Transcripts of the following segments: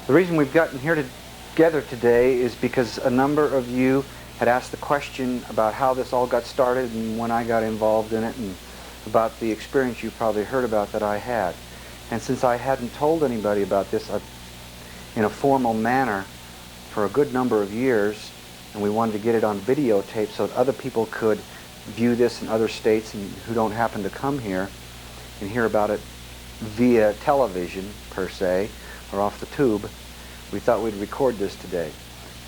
The reason we've gotten here together today is because a number of you had asked the question about how this all got started and when I got involved in it, and about the experience you probably heard about that I had. And since I hadn't told anybody about this in a formal manner for a good number of years, and we wanted to get it on videotape so that other people could view this in other states and who don't happen to come here and hear about it via television per se or off the tube, we thought we'd record this today.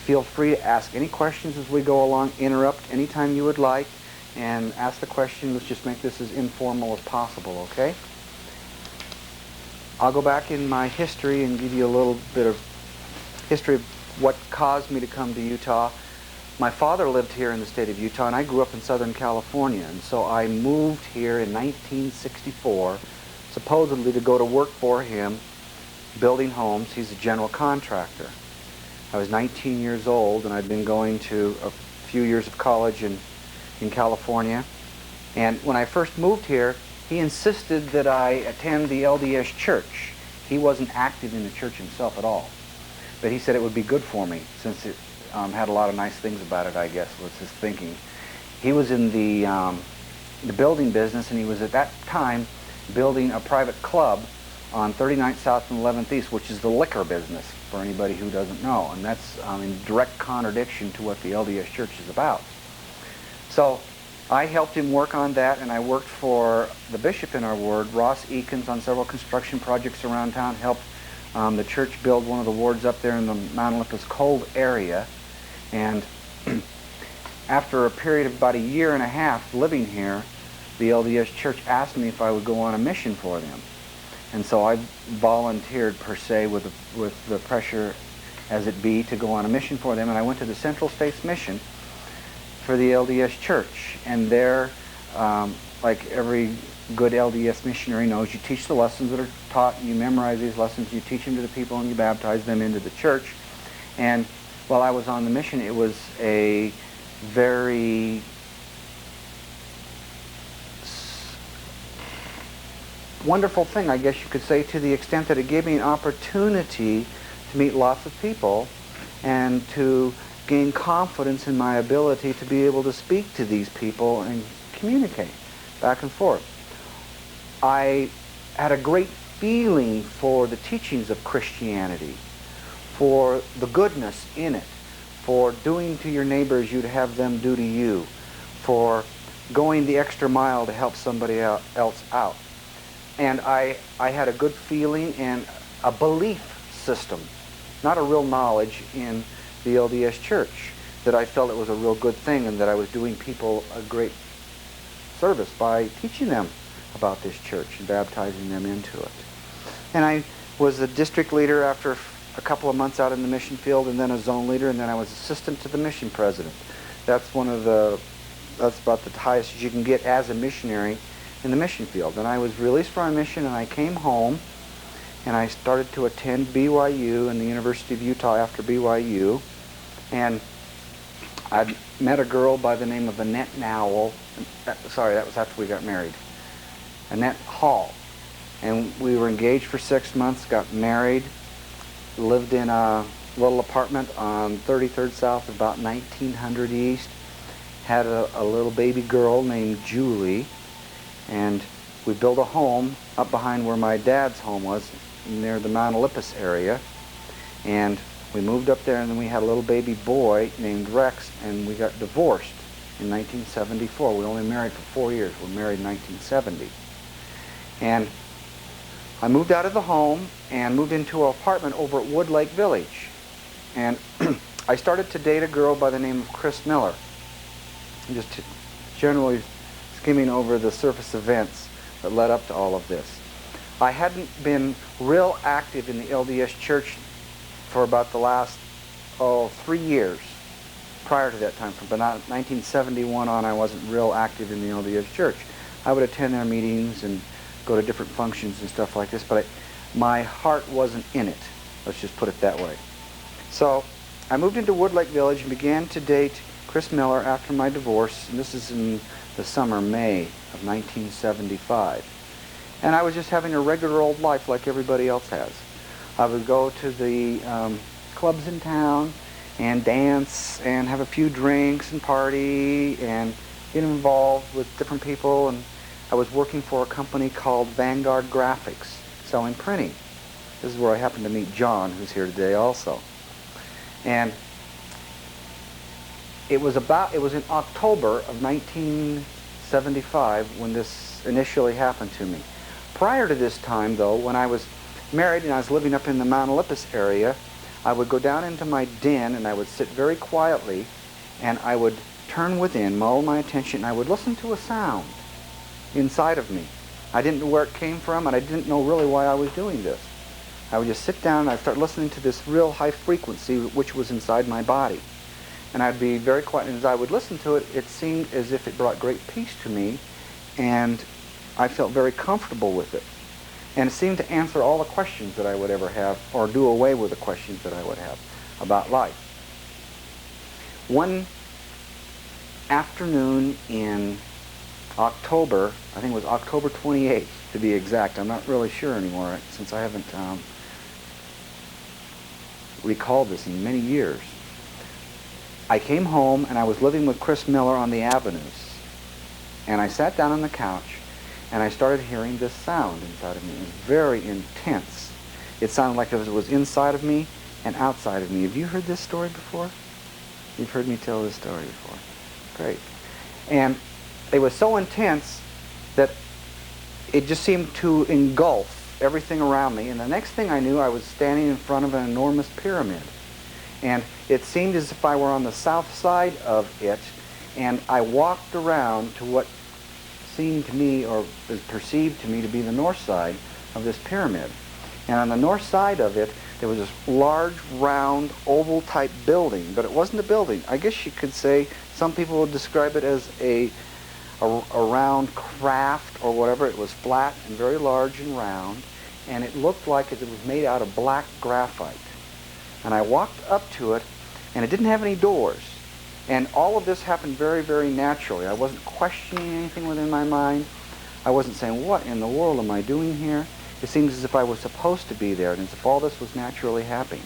Feel free to ask any questions as we go along, interrupt anytime you would like, and ask the question. Let's just make this as informal as possible, okay? I'll go back in my history and give you a little bit of history of what caused me to come to Utah. My father lived here in the state of Utah, and I grew up in Southern California, and so I moved here in 1964, supposedly to go to work for him, building homes. He's a general contractor. I was 19 years old, and I'd been going to a few years of college in California. And when I first moved here, he insisted that I attend the LDS church. He wasn't active in the church himself at all, but he said it would be good for me since it had a lot of nice things about it, I guess, was his thinking. He was in the building business, and he was at that time building a private club on 39th South and 11th East, which is the liquor business, for anybody who doesn't know. And that's in direct contradiction to what the LDS Church is about. So I helped him work on that, and I worked for the bishop in our ward, Ross Eakins, on several construction projects around town, helped the church build one of the wards up there in the Mount Olympus Cove area. And after a period of about a year and a half living here, the LDS Church asked me if I would go on a mission for them. And so I volunteered, per se, with the pressure as it be, to go on a mission for them. And I went to the Central States Mission for the LDS Church. And there, like every good LDS missionary knows, you teach the lessons that are taught, and you memorize these lessons, you teach them to the people, and you baptize them into the church. And while I was on the mission, it was a very wonderful thing, I guess you could say, to the extent that it gave me an opportunity to meet lots of people and to gain confidence in my ability to be able to speak to these people and communicate back and forth. I had a great feeling for the teachings of Christianity, for the goodness in it, for doing to your neighbors you'd have them do to you, for going the extra mile to help somebody else out. And I had a good feeling and a belief system, not a real knowledge, in the LDS Church, that I felt it was a real good thing and that I was doing people a great service by teaching them about this church and baptizing them into it. And I was the district leader after a couple of months out in the mission field, and then a zone leader, and then I was assistant to the mission president. That's about the highest you can get as a missionary in the mission field. And I was released from my mission, and I came home, and I started to attend BYU and the University of Utah after BYU. And I met a girl by the name of Annette Nowell. Sorry, that was after we got married. Annette Hall. And we were engaged for 6 months, got married, lived in a little apartment on 33rd South, about 1900 East. Had a little baby girl named Julie. And we built a home up behind where my dad's home was, near the Mount Olympus area. And we moved up there, and then we had a little baby boy named Rex, and we got divorced in 1974. We only married for 4 years. We were married in 1970. And I moved out of the home and moved into an apartment over at Wood Lake Village. And I started to date a girl by the name of Chris Miller. Just generally skimming over the surface events that led up to all of this. I hadn't been real active in the LDS Church for about the last 3 years. Prior to that time, from about 1971 on, I wasn't real active in the LDS Church. I would attend their meetings and go to different functions and stuff like this, but my heart wasn't in it. Let's just put it that way. So I moved into Wood Lake Village and began to date Chris Miller after my divorce, and this is in the summer, May of 1975. And I was just having a regular old life like everybody else has. I would go to the clubs in town and dance and have a few drinks and party and get involved with different people. And I was working for a company called Vanguard Graphics, selling printing. This is where I happened to meet John, who's here today also. And it was in October of 1975 when this initially happened to me. Prior to this time, though, when I was married and I was living up in the Mount Olympus area, I would go down into my den and I would sit very quietly and I would turn within, mull my attention, and I would listen to a sound inside of me. I didn't know where it came from, and I didn't know really why I was doing this. I would just sit down and I'd start listening to this real high frequency which was inside my body. And I'd be very quiet, and as I would listen to it, it seemed as if it brought great peace to me, and I felt very comfortable with it. And it seemed to answer all the questions that I would ever have, or do away with the questions that I would have about life. One afternoon in October, I think it was October 28th to be exact, I'm not really sure anymore since I haven't recalled this in many years. I came home and I was living with Chris Miller on the Avenues, and I sat down on the couch and I started hearing this sound inside of me. It was very intense. It sounded like it was inside of me and outside of me. Have you heard this story before? You've heard me tell this story before. Great. And it was so intense that it just seemed to engulf everything around me. And the next thing I knew, I was standing in front of an enormous pyramid. And it seemed as if I were on the south side of it, and I walked around to what seemed to me, or was perceived to me, to be the north side of this pyramid. And on the north side of it, there was this large, round, oval-type building, but it wasn't a building. I guess you could say, some people would describe it as a round craft or whatever. It was flat and very large and round, and it looked like it was made out of black graphite. And I walked up to it, and it didn't have any doors. And all of this happened very, very naturally. I wasn't questioning anything within my mind. I wasn't saying, what in the world am I doing here? It seemed as if I was supposed to be there, and as if all this was naturally happening.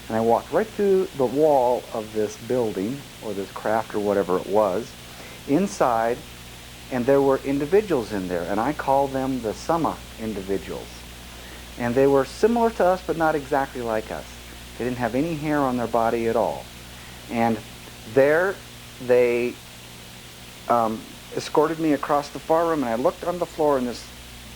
And I walked right through the wall of this building, or this craft, or whatever it was, inside, and there were individuals in there, and I call them the Summa Individuals. And they were similar to us, but not exactly like us. They didn't have any hair on their body at all. And there they escorted me across the far room, and I looked on the floor, and this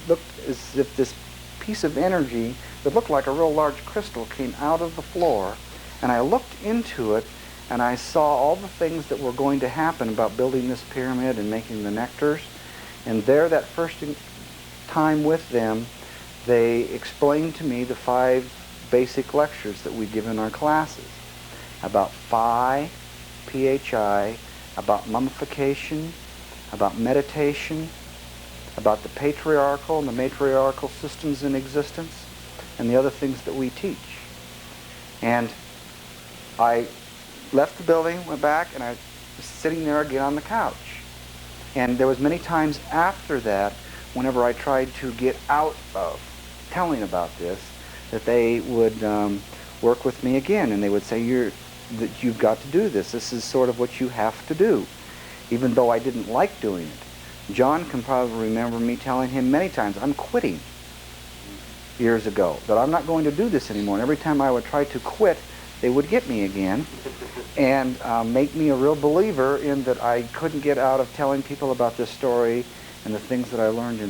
looked as if this piece of energy that looked like a real large crystal came out of the floor, and I looked into it, and I saw all the things that were going to happen about building this pyramid and making the nectars. And there, that first time with them, they explained to me the 5 basic lectures that we give in our classes about phi, PHI, about mummification, about meditation, about the patriarchal and the matriarchal systems in existence, and the other things that we teach. And I left the building, went back, and I was sitting there again on the couch. And there was many times after that, whenever I tried to get out of telling about this, that they would work with me again, and they would say, that you've got to do this. This is sort of what you have to do, even though I didn't like doing it. John can probably remember me telling him many times, I'm quitting, years ago, that I'm not going to do this anymore. And every time I would try to quit, they would get me again and make me a real believer in that I couldn't get out of telling people about this story and the things that I learned in